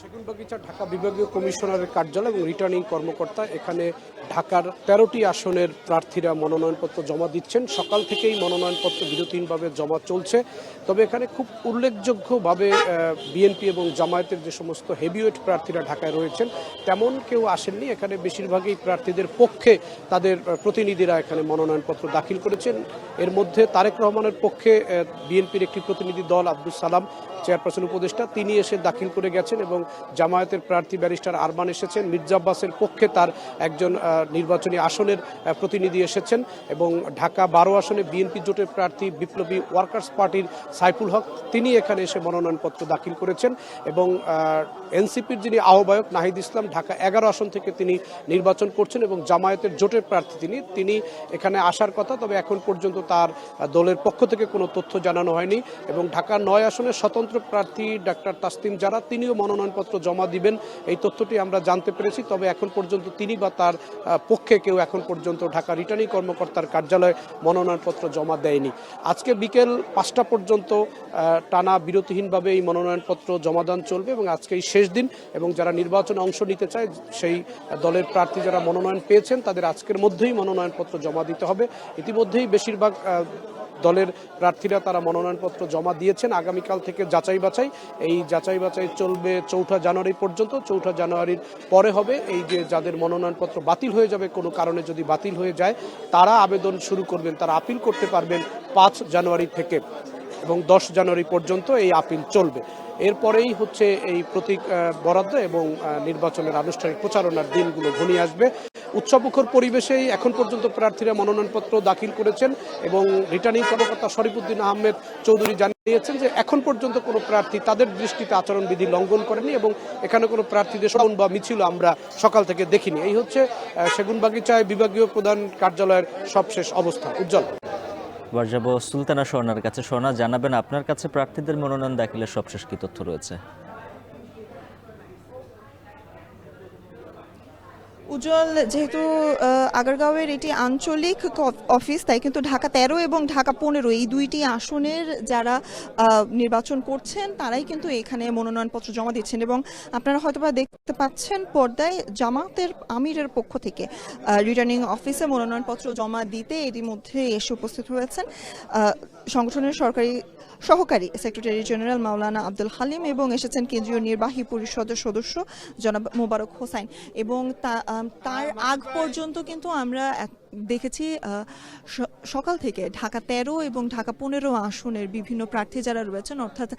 সেগুনবাগিচা ঢাকা বিভাগীয় কমিশনারের কার্যালয় এবং রিটার্নিং কর্মকর্তা এখানে ঢাকার ১৩টি আসনের প্রার্থীরা মনোনয়নপত্র জমা দিচ্ছেন। সকাল থেকেই মনোনয়নপত্র বিরতিহীনভাবে জমা চলছে। তবে এখানে খুব উল্লেখযোগ্যভাবে বিএনপি এবং জামায়াতের যে সমস্ত হেভিওয়েট প্রার্থীরা ঢাকায় রয়েছেন তেমন কেউ আসেননি। এখানে বেশিরভাগই প্রার্থীদের পক্ষে তাদের প্রতিনিধিরা এখানে মনোনয়নপত্র দাখিল করেছেন। এর মধ্যে তারেক রহমানের পক্ষে বিএনপির একটি প্রতিনিধি দল আব্দুল সালাম চেয়ারপারসন উপদেষ্টা তিনি এসে দাখিল করে গেছেন এবং জামায়াতের প্রার্থী ব্যারিস্টার আরমান এসেছেন। মির্জা আব্বাসের পক্ষে তার একজন নির্বাচনী আসনের প্রতিনিধি এসেছেন এবং ঢাকা ১২ আসনে বিএনপি জোটের প্রার্থী বিপ্লবী ওয়ার্কার্স পার্টির সাইফুল হক তিনি এখানে এসে মনোনয়নপত্র দাখিল করেছেন এবং এনসিপির যিনি আহ্বায়ক নাহিদ ইসলাম ঢাকা ১১ আসন থেকে তিনি নির্বাচন করছেন এবং জামায়াতের জোটের প্রার্থী তিনি এখানে আসার কথা, তবে এখন পর্যন্ত তার দলের পক্ষ থেকে কোনো তথ্য জানানো হয়নি এবং ঢাকা ৯ আসনের স্বতন্ত্র প্রার্থী ডাক্তার তাসলিম জারা তিনিও মনোনয়নপত্র জমা দিবেন এই তথ্যটি আমরা জানতে পেরেছি। তবে এখন পর্যন্ত তিনি বা তার পক্ষে কেউ এখন পর্যন্ত ঢাকা রিটার্নিং কর্মকর্তার কার্যালয়ে মনোনয়নপত্র জমা দেয়নি। আজকে বিকেল ৫টা পর্যন্ত টানা বিরতিহীনভাবে এই মনোনয়নপত্র জমাদান চলবে এবং আজকে এই শেষ দিন এবং যারা নির্বাচনে অংশ নিতে চায় সেই দলের প্রার্থী যারা মনোনয়ন পেয়েছেন তাদের আজকের মধ্যেই মনোনয়নপত্র জমা দিতে হবে। ইতিমধ্যেই বেশিরভাগ দলের প্রার্থীরা তারা মনোনয়নপত্র জমা দিয়েছেন। আগামীকাল থেকে যাচাই বাছাই চলবে ৪ঠা জানুয়ারি পর্যন্ত। ৪ঠা জানুয়ারির পরে হবে এই যে যাদের মনোনয়নপত্র বাতিল হয়ে যাবে কোনো কারণে যদি বাতিল হয়ে যায় তারা আবেদন শুরু করবেন, তারা আপিল করতে পারবেন ৫ জানুয়ারি থেকে এবং ১০ জানুয়ারি পর্যন্ত এই আপিল চলবে। এরপরেই হচ্ছে এই প্রতীক বরাদ্দ এবং নির্বাচনের আনুষ্ঠানিক প্রচারণার দিনগুলো ঘনিয়ে আসবে। উৎসবমুখর পরিবেশেই এখন পর্যন্ত প্রার্থীরা মনোনয়নপত্র দাখিল করেছেন এবং রিটার্নিং কর্মকর্তা শরীফুদ্দিন আহমেদ চৌধুরী জানিয়েছেন যে এখন পর্যন্ত কোনো প্রার্থী তাদের দৃষ্টিতে আচরণবিধি লঙ্ঘন করেনি এবং এখানে কোনো প্রার্থীদের সমাবেশ বা মিছিল আমরা সকাল থেকে দেখিনি। এই হচ্ছে সেগুনবাগিচায় বিভাগীয় প্রধান কার্যালয়ের সবশেষ অবস্থা। উজ্জ্বল, এবার যাব সুলতানা স্বর্ণার কাছে। স্বর্ণা, জানাবেন আপনার কাছে প্রার্থীদের মনোনয়ন দাখিলের সবশেষ কি তথ্য রয়েছে? উজ্জ্বল, যেহেতু আগারগাঁওয়ের এটি আঞ্চলিক অফিস তাই কিন্তু ঢাকা ১৩ এবং ঢাকা ১৫ এই দুইটি আসনের যারা নির্বাচন করছেন তারাই কিন্তু এখানে মনোনয়নপত্র জমা দিচ্ছেন এবং আপনারা হয়তোবা দেখতে পাচ্ছেন পর্দায় জামাতের আমিরের পক্ষ থেকে রিটার্নিং অফিসে মনোনয়নপত্র জমা দিতে এরই মধ্যে এসে উপস্থিত হয়েছেন সংগঠনের সহকারী সেক্রেটারি জেনারেল মাওলানা আব্দুল হালিম এবং এসেছেন কেন্দ্রীয় নির্বাহী পরিষদের সদস্য জনাব মোবারক হোসাইন এবং তার আগ পর্যন্ত কিন্তু আমরা দেখেছি সকাল থেকে ঢাকা ১৩ এবং ঢাকা ১৫ আসনের বিভিন্ন প্রার্থী যারা রয়েছেন অর্থাৎ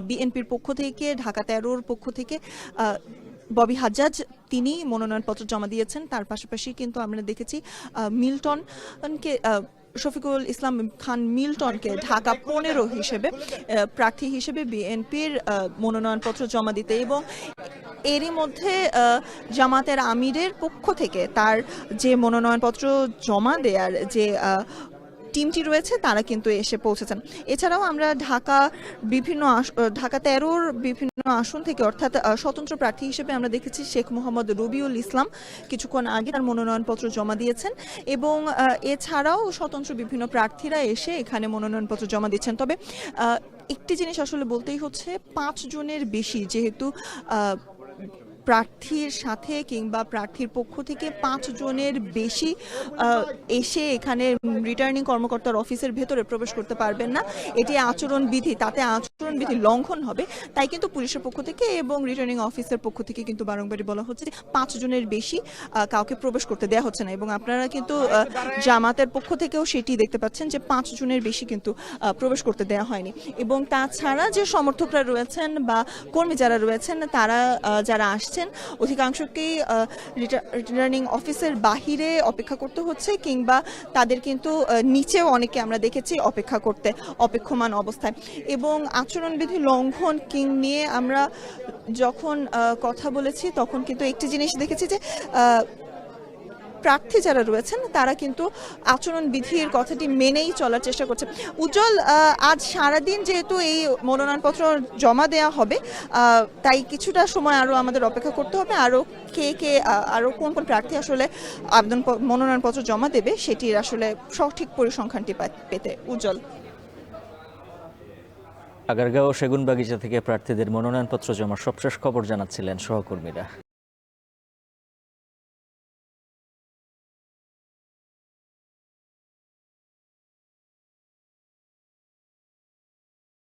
বিএনপির পক্ষ থেকে ঢাকা ১৩-র পক্ষ থেকে ববি হাজ্জাজ তিনি মনোনয়নপত্র জমা দিয়েছেন। তার পাশাপাশি কিন্তু আমরা দেখেছি মিল্টনকে শফিকুল ইসলাম খান মিল্টনকে ঢাকা ১৫ হিসেবে প্রার্থী হিসেবে বিএনপির মনোনয়নপত্র জমা দিতে এবং এরই মধ্যে জামাতের আমিরের পক্ষ থেকে তার যে মনোনয়নপত্র জমা দেওয়ার যে টিমটি রয়েছে তারা কিন্তু এসে পৌঁছেছেন। এছাড়াও আমরা ঢাকা ১৩-র বিভিন্ন আসন থেকে অর্থাৎ স্বতন্ত্র প্রার্থী হিসেবে আমরা দেখেছি শেখ মোহাম্মদ রবিউল ইসলাম কিছুক্ষণ আগে তার মনোনয়নপত্র জমা দিয়েছেন এবং এছাড়াও স্বতন্ত্র বিভিন্ন প্রার্থীরা এসে এখানে মনোনয়নপত্র জমা দিচ্ছেন। তবে একটি জিনিস আসলে বলতেই হচ্ছে ৫ জনের বেশি যেহেতু প্রার্থীর সাথে কিংবা প্রার্থীর পক্ষ থেকে ৫ জনের বেশি এসে এখানে রিটার্নিং কর্মকর্তার অফিসের ভেতরে প্রবেশ করতে পারবেন না, এটি আচরণবিধি, তাতে আচরণবিধি লঙ্ঘন হবে। তাই কিন্তু পুলিশের পক্ষ থেকে এবং রিটার্নিং অফিসের পক্ষ থেকে কিন্তু বারংবারই বলা হচ্ছে যে ৫ জনের বেশি কাউকে প্রবেশ করতে দেওয়া হচ্ছে না এবং আপনারা কিন্তু জামাতের পক্ষ থেকেও সেটি দেখতে পাচ্ছেন যে ৫ জনের বেশি কিন্তু প্রবেশ করতে দেওয়া হয়নি এবং তাছাড়া যে সমর্থকরা রয়েছেন বা কর্মী যারা রয়েছেন তারা যারা আসছেন অধিকাংশকেই রিটার্নিং অফিসের বাহিরে অপেক্ষা করতে হচ্ছে কিংবা তাদের কিন্তু নিচেও অনেকে আমরা দেখেছি অপেক্ষা করতে অপেক্ষমান অবস্থায় এবং আচরণবিধি লঙ্ঘন নিয়ে আমরা যখন কথা বলেছি তখন কিন্তু একটি জিনিস দেখেছি যে প্রার্থী যারা রয়েছেন তারা কিন্তু আচরণবিধির কথাটি মেনেই চলার চেষ্টা করছে। উজ্জ্বল, আজ সারাদিন যেহেতু এই মনোনয়নপত্র জমা দেওয়া হবে তাই কিছুটা সময় আরও আমাদের অপেক্ষা করতে হবে আরও আরও কোন কোন প্রার্থী আসলে মনোনয়নপত্র জমা দেবে সেটির আসলে সঠিক পরিসংখ্যানটি পেতে। উজ্জ্বল। আগারগাঁও সেগুনবাগিচা থেকে প্রার্থীদের মনোনয়নপত্র জমার সবশেষ খবর জানাচ্ছিলেন সহকর্মীরা।